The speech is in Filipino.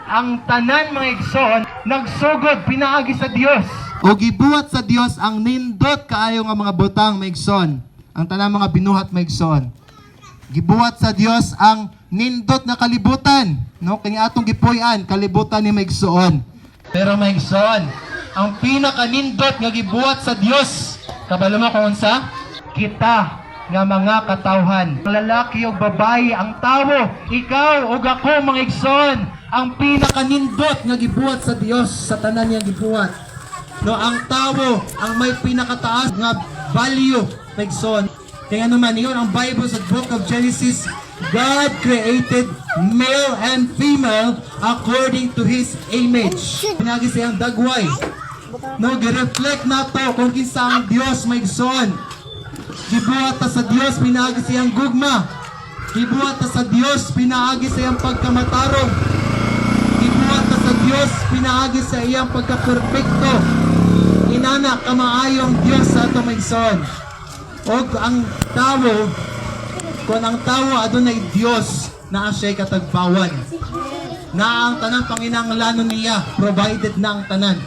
ang tanan mga igsoon nagsugod pinaagi sa Dios. O gibuhat sa Dios ang nindot kaayo nga mga butang maigsoon. Ang tanang mga binuhat maigsoon. Gibuhat sa Dios ang nindot na kalibutan, no? Kani atong gipuy-an kalibutan ni maigsoon. Pero maigsoon, ang pinaka-nindot nga gibuhat sa Dios, kabalo mo kung unsa? Kita nga mga katawhan, lalaki o babae, ang tawo, ikaw o ako mga igsoon, ang pinaka-nindot nga gibuhat sa Dios, sa tanan niya gibuhat. No, ang tawo ang may pinakataas nga value maigsoon. Kaya naman yun ang Bible sa Book of Genesis, God created male and female according to His image. Pinagi siyang dagway. No, gi-reflect na to kung kinsa ang Dios maigsoon. Gibuhat ta sa Dios pinaagi siyang gugma. Gibuhat ta sa Dios pinaagi siyang pagkamatarong. Gibuhat ta sa Dios pinaagi sa iyang pagka-perfecto. Inana kamaayong Dios sa ato maigsoon. O ang tawo, kung ang tawo adunay Dios na siya'y katagbawan, na ang tanang panginahanglanon niya, provided na ang tanan.